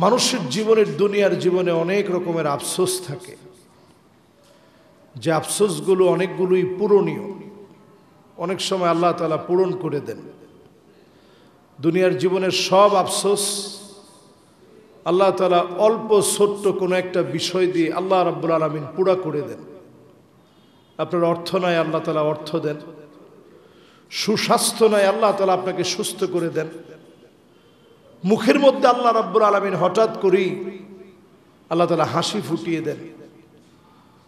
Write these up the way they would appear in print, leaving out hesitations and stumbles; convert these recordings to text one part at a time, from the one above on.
মানুষের জীবনের দুনিয়ার জীবনে অনেক রকমের আফসোস থাকে, যে আফসোসগুলো অনেকগুলোই পূরণীয়। অনেক সময় আল্লাহ তাআলা পূরণ করে দেন। দুনিয়ার জীবনের সব আফসোস আল্লাহ তাআলা অল্প ছোট্ট কোনো একটা বিষয় দিয়ে আল্লাহ রাব্বুল আলামিন পুরা করে দেন। আপনার অর্থ নাই, আল্লাহ তাআলা অর্থ দেন। সুস্বাস্থ্য নাই, আল্লাহ তাআলা আপনাকে সুস্থ করে দেন। মুখের মধ্যে আল্লাহ রাব্বুল আলামিন হঠাৎ করেই আল্লাহ তাআলা হাসি ফুটিয়ে দেন।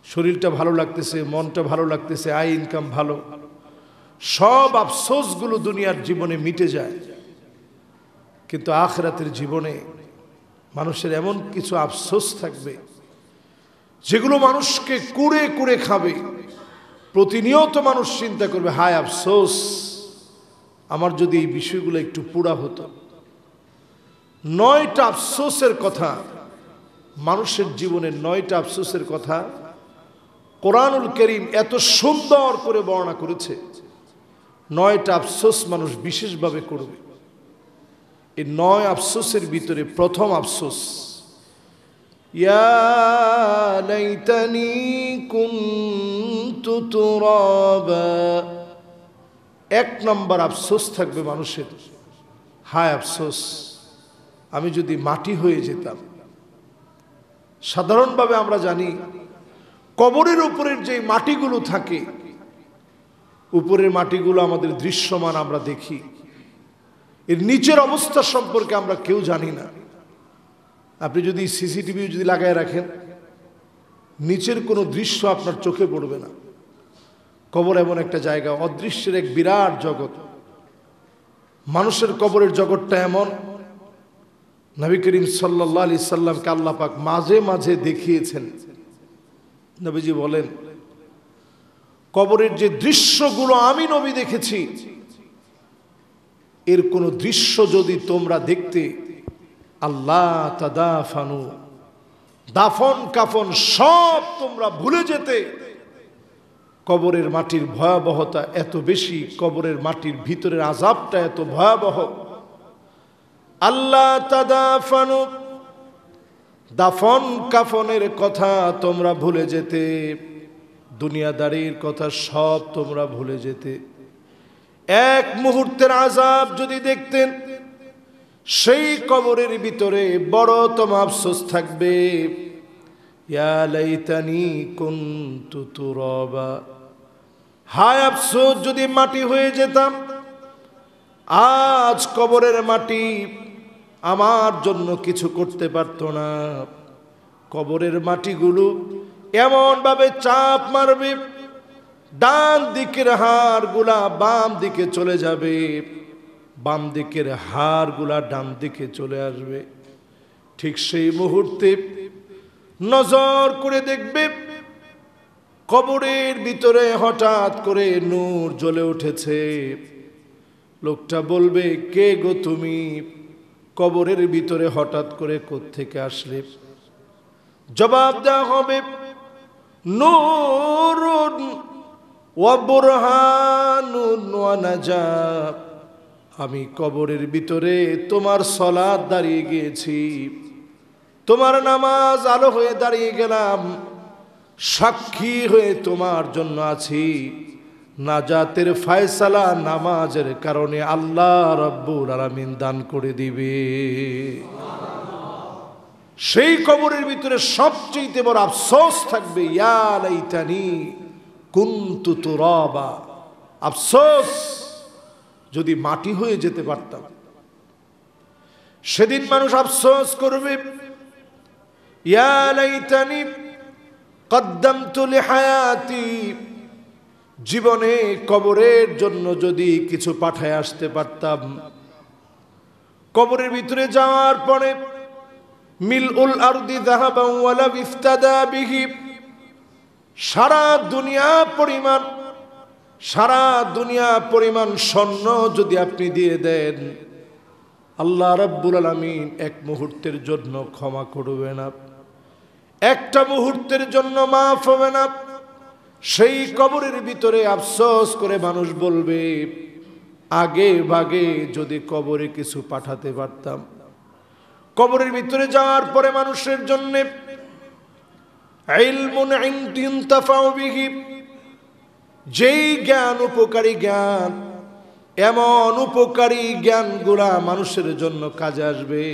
শরীরটা ভালো লাগতেছে, মনটা ভালো লাগতেছে, আয় ইনকাম ভালো। সব আফসোসগুলো দুনিয়ার জীবনে মিটে যায়, কিন্তু আখিরাতের জীবনে মানুষের এমন কিছু আফসোস থাকবে যেগুলো মানুষকে কুড়ে কুড়ে খাবে। প্রতিনিয়ত মানুষ চিন্তা করবে, হায় আফসোস, আমার যদি এই বিষয়গুলো একটু পুরা হতো। 9টা আফসোসের কথা, মানুষের জীবনের 9টা আফসোসের কথা কোরআনুল কারীম এত সুন্দর করে বর্ণনা করেছে। 9টা আফসোস মানুষ বিশেষভাবে করবে। এই 9 আফসোসের ভিতরে প্রথম আফসোস, ইয়া লাইতানি কুনতু তুরাবা। 1 নম্বর আফসোস থাকবে মানুষের, হায় আফসোস, আমি যদি মাটি হয়ে যেতাম। সাধারণভাবে আমরা জানি কবরের উপরের যে মাটিগুলো থাকে, উপরের মাটিগুলো আমাদের দৃশ্যমান, আমরা দেখি। এর নিচের অবস্থা সম্পর্কে আমরা কেউ জানি না। আপনি যদি সিসিটিভি যদি লাগায় রাখেন, নিচের কোনো দৃশ্য আপনার চোখে পড়বে না। কবর এমন একটা জায়গা, অদৃশ্যের এক বিরাট জগৎ। মানুষের কবরের জগৎটা এমন, নবী করিম সাল্লাল্লাহু আলাইহি সাল্লামকে আল্লাহ পাক মাঝে মাঝে দেখিয়েছেন। নবীজি বলেন, কবরের যে দৃশ্যগুলো আমি নবী দেখেছি, এর কোন দৃশ্য যদি তোমরা দেখতে, আল্লাহ তাদাফানু, দাফন কাফন সব তোমরা ভুলে যেতে। কবরের মাটির ভয়াবহতা এত বেশি, কবরের মাটির ভিতরের আযাবটা এত ভয়াবহ। আল্লাহ তাদাফানু, দাফন কাফনের কথা তোমরা ভুলে যেতে, দুনিয়াদারির কথা সব তোমরা ভুলে যেতে। এক মুহূর্তের আযাব যদি দেখতেন, সেই কবরের ভিতরে বড়তম আফসোস থাকবে, ইয়া লাইতানি কুনতু তুরাবা। হায় আফসোস, যদি মাটি হয়ে যেতাম। আজ কবরের মাটি আমার জন্য কিছু করতে পারতো না। কবরের মাটিগুলো এমন ভাবে চাপ মারবে, ডান দিকের হাড়গুলা বাম দিকে চলে যাবে, বাম দিকের হাড়গুলা ডান দিকে চলে আসবে। ঠিক সেই মুহূর্তে নজর করে দেখবে, কবরের ভিতরে হঠাৎ করে নূর জ্বলে উঠেছে। লোকটা বলবে, কে গো তুমি? কবরের ভিতরে হঠাৎ করে কোত্থেকে আসলে? জবাব দেওয়া হবে, নূরুন ওয়া বুরহানুন ওয়া নাজাত। আমি কবরের ভিতরে তোমার সালাত দাঁড়িয়ে গিয়েছি, তোমার নামাজ আলো হয়ে দাঁড়িয়ে গেলাম, সাক্ষী হয়ে তোমার জন্য আছি। নাজাতের ফয়সালা নামাজের কারণে আল্লাহ রাব্বুল আলামিন দান করে দিবে। সেই কবরের ভিতরে সবচেয়ে বড় আফসোস থাকবে, ইয়া লাইতানি কুনতু তুরাবা। আফসোস, যদি মাটি হয়ে যেতে পারতাম। সেদিন মানুষ আফসোস করবে, ইয়া লাইতানি কদ্দামতু লিহায়াতি। জীবনে কবরের জন্য যদি কিছু পাঠায় আসতে পারতাম। কবরের ভিতরে যাওয়ার পরে মিলউল আরদি যাহাবান ওয়ালা ইফতাদা বিহি, সারা দুনিয়া পরিমাণ স্বর্ণ যদি আপনি দিয়ে দেন, আল্লাহ রাব্বুল আলামিন এক মুহূর্তের জন্য ক্ষমা করবে না, একটা মুহূর্তের জন্য মাফ হবে না। সেই কবরের ভিতরে আফসোস করে মানুষ বলবে, আগে ভাগে যদি কবরে কিছু পাঠাতে পারতাম। কবরের ভিতরে যাওয়ার পরে মানুষের জন্য ইলমুন ইনতাফাউ বিহি, যেই জ্ঞান উপকারী জ্ঞান, এমন উপকারী জ্ঞানগুলা মানুষের জন্য কাজে আসবে,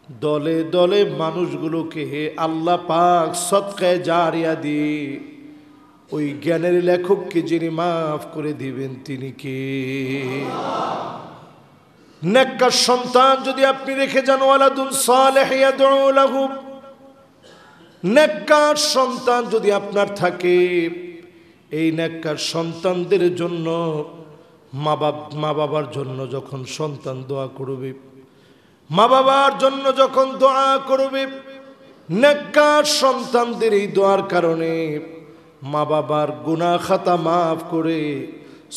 দলে দলে মানুষগুলোকে আল্লাহ পাক সদকায়ে জারিয়া দিয়ে ওই জ্ঞানের লেখককে যিনি মাফ করে দিবেন তিনি কে? নেককার সন্তান যদি আপনি রেখে যান, ওয়ালাদুন সালেহ ইয়াদউ লাহু, নেককার সন্তান যদি আপনার থাকে, এই নেককার সন্তানদের জন্য মা বাবার জন্য যখন সন্তান দোয়া করবে, মা বাবার জন্য যখন দোয়া করবে, নেককার সন্তানদের এই দোয়ার কারণে মা বাবার গুনাহ খাতা মাফ করে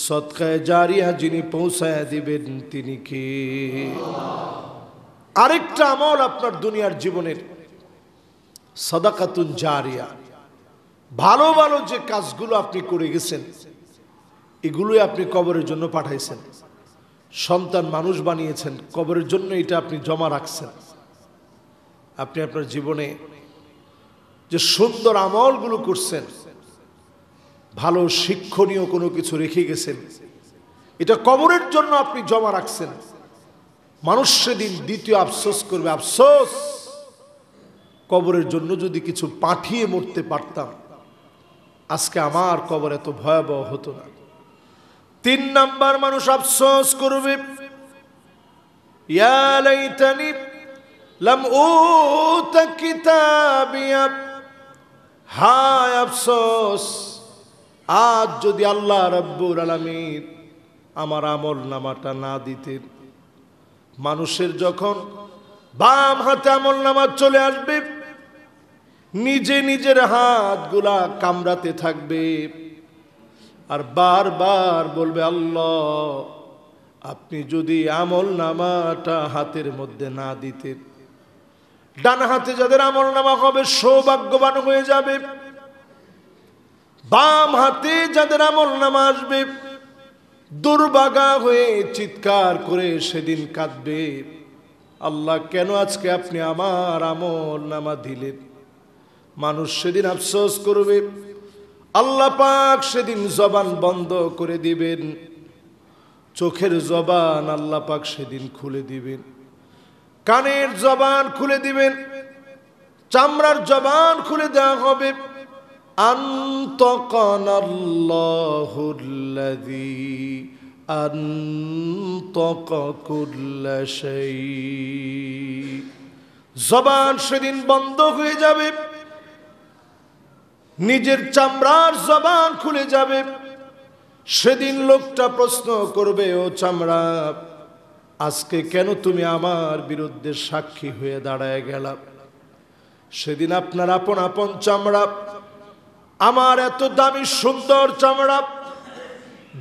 সদকায়ে জারিয়া যিনি পৌঁছায়া দিবেন তিনি কে? আরেকটা আমল আপনার দুনিয়ার জীবনের, সাদাকাতুন জারিয়া, ভালো ভালো যে কাজগুলো আপনি করে গেছেন এগুলোই আপনি কবরের জন্য পাঠাইছেন। সন্তান মানুষ বানিয়েছেন, কবরের জন্য এটা আপনি জমা রাখছেন। আপনি আপনার জীবনে যে সুন্দর আমলগুলো করছেন, ভালো শিক্ষণীয় কোনো কিছু রেখে গেছেন, এটা কবরের জন্য আপনি জমা রাখছেন। মানুষ সেদিন দ্বিতীয় আফসোস করবে, আফসোস কবরের জন্য যদি কিছু পাঠিয়ে মরতে পারতাম, আজকে আমার কবর এত ভয়াবহ হতো না। 3 নাম্বার মানুষ আফসোস করবে, ইয়া লাইতানি লাম উতা কিতাবিয়া, হায় আফসোস আজ যদি আল্লাহ রাব্বুল আলামিন আমার আমল নামাটা না দিতেন। মানুষের যখন বাম হাতে আমল নামা চলে আসবে, নিজে নিজের হাতগুলা কামড়াতে থাকবে আর বারবার বলবে, আল্লাহ আপনি যদি আমল নামাটা হাতের মধ্যে না দিতেন। ডান হাতে যাদের আমল নামা হবে সৌভাগ্যবান হয়ে যাবে, বাম হাতে যাদের আমল নামা আসবে দুর্ভাগা হয়ে চিৎকার করে সেদিন কাঁদবে, আল্লাহ কেন আজকে আপনি আমার আমল নামা দিলেন। মানুষ সেদিন আফসোস করবে, আল্লাহ পাক সেদিন জবান বন্ধ করে দিবেন, চোখের জবান আল্লাহ পাক সেদিন খুলে দিবেন, কানের জবান খুলে দিবেন, চামড়ার জবান খুলে দেওয়া হবে। আনতাকানাল্লাহুল্লাযী আনতাকা কুল্লা শাই, জবান সেদিন বন্ধ হয়ে যাবে, নিজের চামড়ার জবান খুলে যাবে। সেদিন লোকটা প্রশ্ন করবে, ও চামড়া আজকে কেন তুমি আমার বিরুদ্ধে সাক্ষী হয়ে দাঁড়ায় গেলা? সেদিন আপনার আপন আপন চামড়া, আমার এত দামি সুন্দর চামড়া,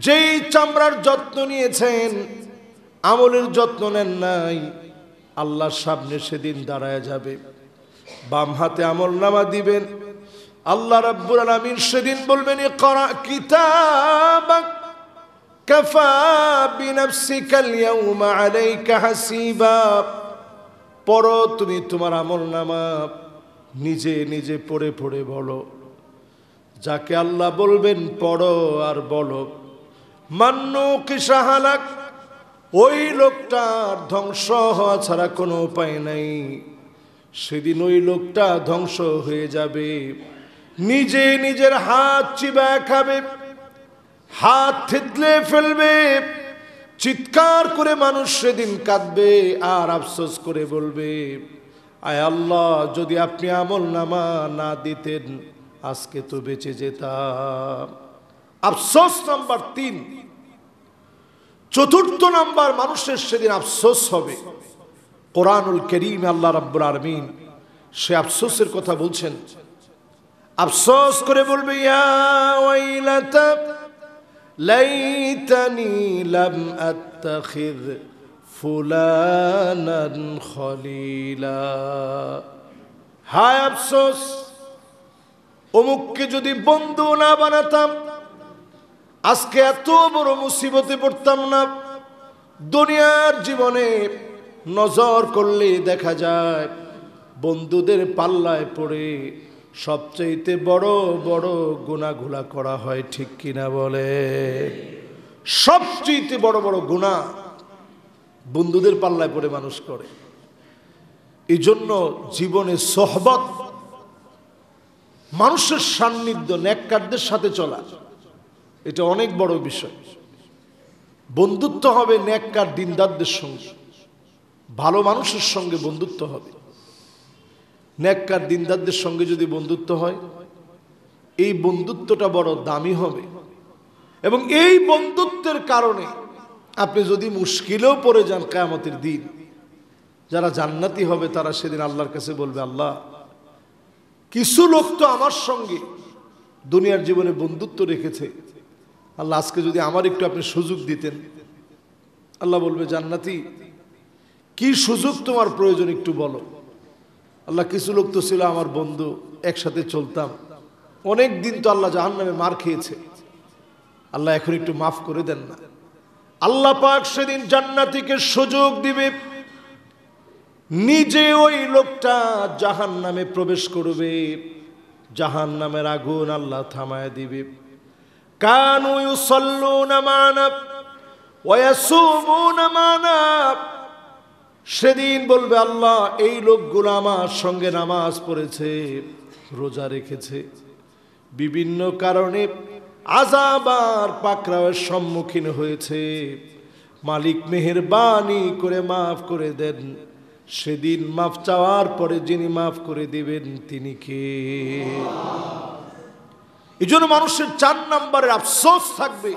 যেই চামড়ার যত্ন নিয়েছেন আমলের যত্ন নেন নাই, আল্লাহর সামনে সেদিন দাঁড়ায় যাবে। বাম হাতে আমল নামা দিবেন, আল্লাহ রাব্বুল আলামিন সেদিন বলবেন, ইকরা কিতাবাক কাফা বিনাফসিকাল ইয়াউমা আলাইকা হাসিবা, পড়ো তুমি তোমার আমল নামা, নিজে নিজে পড়ে পড়ে বলো। যাকে আল্লাহ বলবেন পড়ো আর বলো, মান্নু কিসা হালাক, ওই লোকটার ধ্বংস হওয়া ছাড়া কোনো উপায় নাই। সেদিন ওই লোকটা ধ্বংস হয়ে যাবে, নিজে নিজের হাত চিবায় খাবে, হাত থেতলে ফেলবে, চিৎকার করে মানুষ সেদিন কাঁদবে আর আফসোস করে বলবে, আয় আল্লাহ যদি আপনি আমল নামা না দিতেন আজকে তো বেঁচে যেতাম। আফসোস নাম্বার 3। চতুর্থ নাম্বার মানুষের সেদিন আফসোস হবে। কোরআনুল কারীম আল্লাহ রাব্বুল আলামিন সে আফসোসের কথা বলছেন, আফসোস করে বলবে, ইয়া ওয়াইলাতা লাইতানি লাম আত্তাখিয ফুলানান খলিলা, হায় আফসোস অমুককে যদি বন্ধু না বানাতাম আজকে এত বড় মুসিবতে পড়তাম না। দুনিয়ার জীবনে নজর করলে দেখা যায় বন্ধুদের পাল্লায় পড়ে সবচেয়ে বড় বড় গুনাহগুলো করা হয়, ঠিক কিনা বলে? সবচেয়ে বড় বড় গুনাহ বন্ধুদের পাল্লায় পড়ে মানুষ করে। এই জন্য জীবনে সোহবত, মানুষের সান্নিধ্য, নেককারদের সাথে চলা, এটা অনেক বড় বিষয়। বন্ধুত্ব হবে নেককার দিনদারদের সঙ্গে, ভালো মানুষের সঙ্গে বন্ধুত্ব হবে। নেককার দিনদারদের সঙ্গে যদি বন্ধুত্ব হয়, এই বন্ধুত্বটা বড় দামি হবে। এবং এই বন্ধুত্বের কারণে আপনি যদি মুশকিলেও পড়ে যান কিয়ামতের দিন, যারা জান্নাতি হবে তারা সেদিন আল্লাহর কাছে বলবে, আল্লাহ, কিছু লোক তো আমার সঙ্গে দুনিয়ার জীবনে বন্ধুত্ব রেখেছে, আল্লাহ আজকে যদি আমার একটু আপনি সুযোগ দিতেন। আল্লাহ বলবে, জান্নাতি, কি সুযোগ তোমার প্রয়োজন একটু বলো। আল্লাহ, কিছু লোক তো ছিল আমার বন্ধু, একসাথে চলতাম, অনেক দিন তো আল্লাহ জাহান্নামে মার খেয়েছে, আল্লাহ এখন একটু মাফ করে দেন না। আল্লাহ পাক সেদিন জান্নাতীকে সুযোগ দিবে, নিজে ওই লোকটা জাহান্নামে প্রবেশ করবে, জাহান্নামের আগুন আল্লাহ থামায় দিবে। কানু ইউসাল্লুনা মানা ওয়া ইয়াসুমুনা মানা, সেদিন বলবে আল্লাহ, এই লোকগুলো আমার সঙ্গে নামাজ পড়েছে, রোজা রেখেছে, বিভিন্ন কারণে আযাব আর পাকড়াওয়ের সম্মুখীন হয়েছে, মালিক মেহেরবানি করে মাফ করে দেন। সেদিন মাফ চাওয়ার পরে যিনি মাফ করে দিবেন তিনি কে? এই জন্য মানুষের 4 নম্বরের আফসোস থাকবে,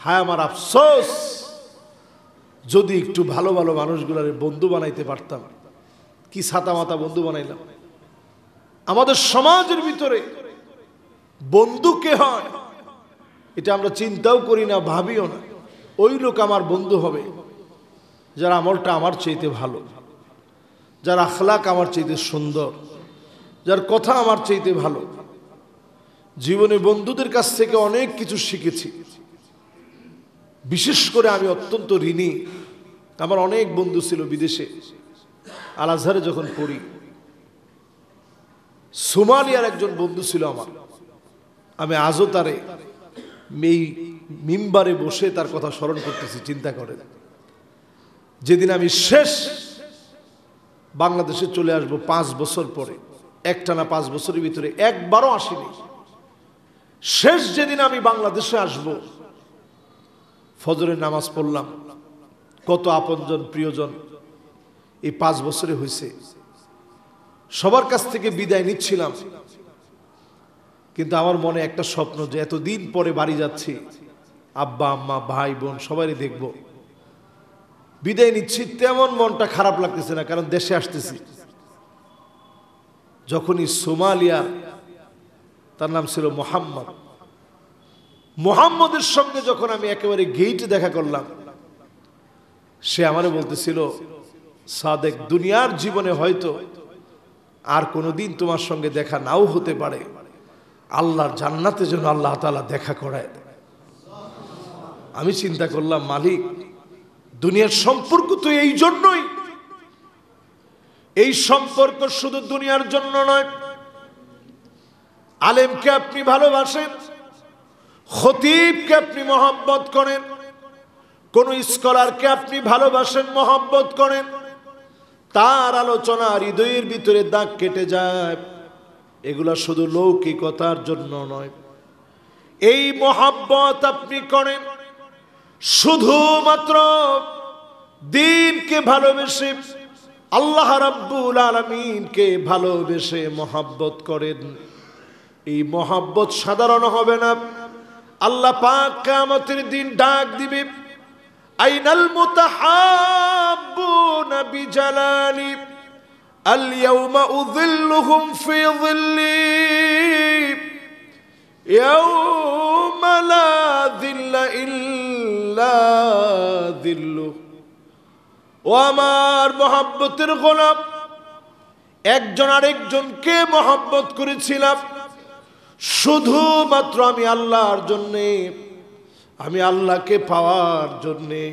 হায় আমার আফসোস, যদি একটু ভালো ভালো মানুষগুলার বন্ধু বানাইতে পারতাম। কি ছাতা মাতা বন্ধু বানাইলাম। আমাদের সমাজের ভিতরে বন্ধু কে হয় এটা আমরা চিন্তাও করি না, ভাবিও না। ওই লোক আমার বন্ধু হবে যার আমলটা আমার চাইতে ভালো, যার আখলাক আমার চাইতে সুন্দর, যার কথা আমার চাইতে ভালো। জীবনে বন্ধুদের কাছ থেকে অনেক কিছু শিখেছি। বিশেষ করে আমি অত্যন্ত ঋণী। আমার অনেক বন্ধু ছিল বিদেশে, আল আজহারে যখন পড়ি। সোমালিয়ার একজন বন্ধু ছিল আমার, আমি আজও তারে এই মিম্বারে বসে তার কথা স্মরণ করতেছি। চিন্তা করেন, যেদিন আমি শেষ বাংলাদেশে চলে আসবো 5 বছর পরে, একটানা 5 বছরের ভিতরে একবারও আসিনি। শেষ যেদিন আমি বাংলাদেশে আসব, ফজরের নামাজ পড়লাম, কত আপনজন প্রিয়জন এই 5 বছরে হয়েছে। সবার কাছ থেকে বিদায় নিচ্ছিলাম, কিন্তু আমার মনে একটা স্বপ্ন যে এতদিন পরে বাড়ি যাচ্ছি, আব্বা আম্মা ভাই বোন সবারই দেখব। বিদায় নিচ্ছি, তেমন মনটা খারাপ লাগতেছে না, কারণ দেশে আসতেছি। যখনই সোমালিয়া, তার নাম ছিল মোহাম্মদ, মোহাম্মদের সঙ্গে যখন আমি একেবারে গেইটে দেখা করলাম, সে আমারে বলতেছিল, সাদেক, দুনিয়ার জীবনে হয়তো আর কোনোদিন তোমার সঙ্গে দেখা নাও হতে পারে, আল্লাহর জান্নাতে যেন আল্লাহ তাআলা দেখা করায়। আমি চিন্তা করলাম, মালিক, দুনিয়ার সম্পর্ক তো এই জন্যই, এই সম্পর্ক শুধু দুনিয়ার জন্য নয়। আলেমকে আপনি ভালোবাসেন, খতিবকে আপনি মহব্বত করেন, কোন স্কলারকে আপনি ভালোবাসেন, মহব্বত করেন, তার আলোচনা হৃদয়ের ভিতরে দাগ কেটে যায়। এগুলা শুধু লৌকিকতার জন্য নয়। এই মহব্বত আপনি করেন শুধুমাত্র দ্বীনকে ভালোবেসে, আল্লাহ রাব্বুল আলামিনকে ভালোবেসে মহব্বত করেন। এই মহব্বত সাধারণ হবে না। আল্লাহ পাক কিয়ামতের দিন ডাক দিবে, আইনাল মুতাহাব্বুনা বিজালালি আল ইয়াউমা উযিল্লুহুম ফি যিল্লি ইয়াউমা লা যিল্লা ইল্লা যিল্লু। ও আমার মহব্বতের গোলাম, একজন আরেকজনকে মহব্বত করেছিলাম শুধুমাত্র আমি আল্লাহর জন্যে, আমি আল্লাহকে পাওয়ার জন্যে।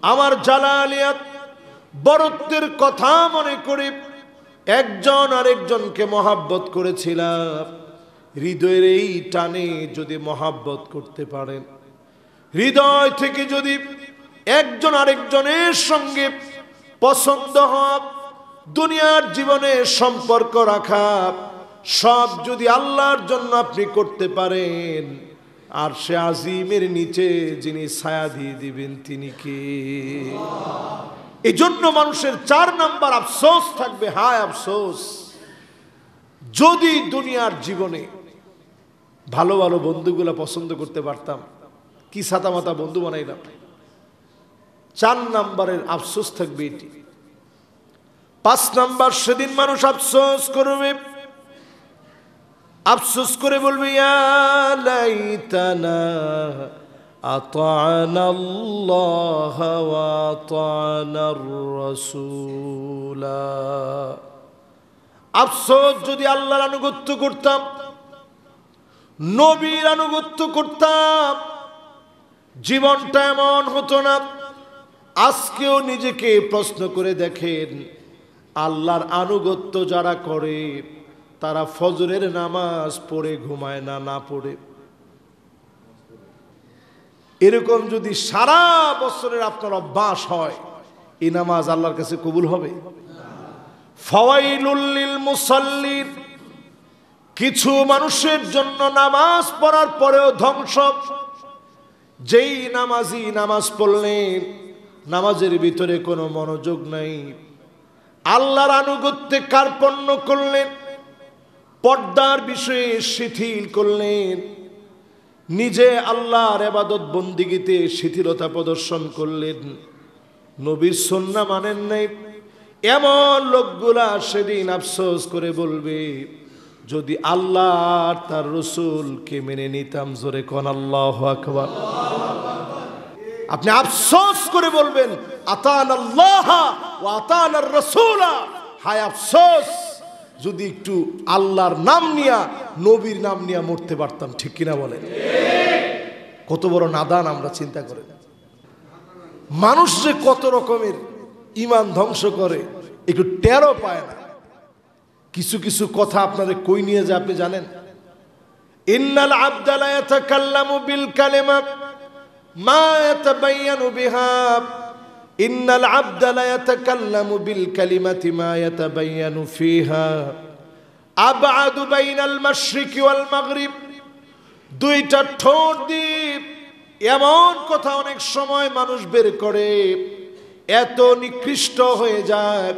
আমার জালালিয়াত, বড়ত্বের কথা মনে করে একজন আরেকজনকে মহাব্বত করেছিলাম। হৃদয়ের এই টানে যদি মহাব্বত করতে পারেন, হৃদয় থেকে যদি একজন আরেকজনের সঙ্গে পছন্দ হওয়া, দুনিয়ার জীবনে সম্পর্ক রাখা, সব যদি আল্লাহর জন্য আপনি করতে পারেন, আর সে আজিমের নিচে যিনি ছায়া দিয়ে দিবেন তিনি কে? এই জন্য মানুষের 4 নাম্বার আফসোস থাকবে। হায় আফসোস, যদি দুনিয়ার জীবনে ভালো ভালো বন্ধুগুলা পছন্দ করতে পারতাম, কি ছাতা মাতা বন্ধু বানাইলাম। 4 নাম্বারের আফসোস থাকবে এটি। 5 নাম্বার, সেদিন মানুষ আফসোস করবে, আফসোস করে বলবে ইয়া লাইতানা আতা'না আল্লাহ ওয়া আতা'না আর-রাসূলা। আফসোস, যদি আল্লাহর আনুগত্য করতাম, নবীর আনুগত্য করতাম, জীবনটা এমন হতো না। আজকেও নিজেকে প্রশ্ন করে দেখেন, আল্লাহর আনুগত্য যারা করে তারা ফজরের নামাজ পড়ে ঘুমায় না, না পড়ে। এরকম যদি সারা বছরের আপনার অভ্যাস হয়, এই নামাজ আল্লাহর কাছে কবুল হবে? ফাওয়াইলুল লিল মুসাল্লিন, কিছু মানুষের জন্য নামাজ পড়ার পরেও ধ্বংস। যেই নামাজি নামাজ পড়লেন, নামাজের ভিতরে কোনো মনোযোগ নাই, আল্লাহর আনুগত্যে কার্পণ্য করলেন, পর্দার বিষয়ে শিথিল করলেন, নিজে আল্লাহর ইবাদত বন্দিগিতে শিথিলতা প্রদর্শন করলেন, নবীর সুন্নাহ মানেন নাই, এমন লোকগুলা সেদিন আফসোস করে বলবে, যদি আল্লাহ আর তার রাসূলকে মেনে নিতাম। জোরে কোন আল্লাহু আকবার। আপনি আফসোস করে বলবেন আতানাল্লাহ ওয়া আতানার রাসূলা। হায় আফসোস, যদি একটু আল্লাহর নাম নিয়া, নবীর নাম নিয়া মরতে পারতাম। ঠিক কিনা বলেন? কত বড় নাদান আমরা, চিন্তা করেন। মানুষ যে কত রকমের ঈমান ধ্বংস করে একটু টেরও পায় না। কিছু কিছু কথা আপনাদের কই নিয়ে যায় আপনি জানেন? ইন্নাল আবদা লা ইয়াতাকাল্লামু বিল কালিমা মা ইয়াতাবায়ানু বিহা, ইন্নাল আবদা লা ইয়াতাকাল্লামু বিল কালিমাতি মা ইয়াতাবায়ানু ফিহা, আবআদু বাইনাল মাশরিকি ওয়াল মাগরিব। দুইটা ঠোঁট দিয়ে এমন কথা অনেক সময় মানুষ বের করে, এত নিকৃষ্ট হয়ে যায়,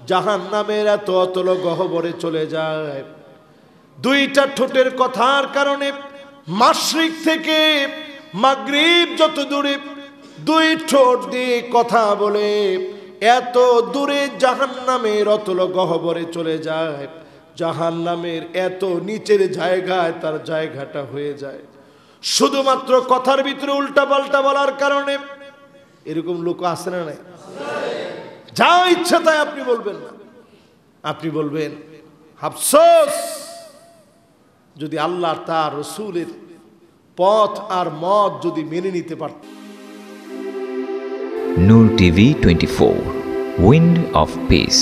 জাহান্নামের এত অতল গহ্বরে চলে যায়। দুইটা ঠোঁটের কথার কারণে মাশরিক থেকে মাগরিব যত দূরে, দুই ঠোঁট দিয়ে কথা বলে এত দূরে জাহান্নামের অতল গহ্বরে চলে যায়, জাহান্নামের এত নিচের জায়গায় তার জায়গাটা হয়ে যায়, শুধুমাত্র কথার ভিতরে উল্টা পাল্টা বলার কারণে। এরকম লোক আছে না নাই? যা ইচ্ছা তাই আপনি বলবেন না, আপনি বলবেন আফসোস, যদি আল্লাহ তার রাসূলের পথ আর মত যদি মেনে নিতে পারত। নূর টিভি 24, উইন্ড অফ পিস।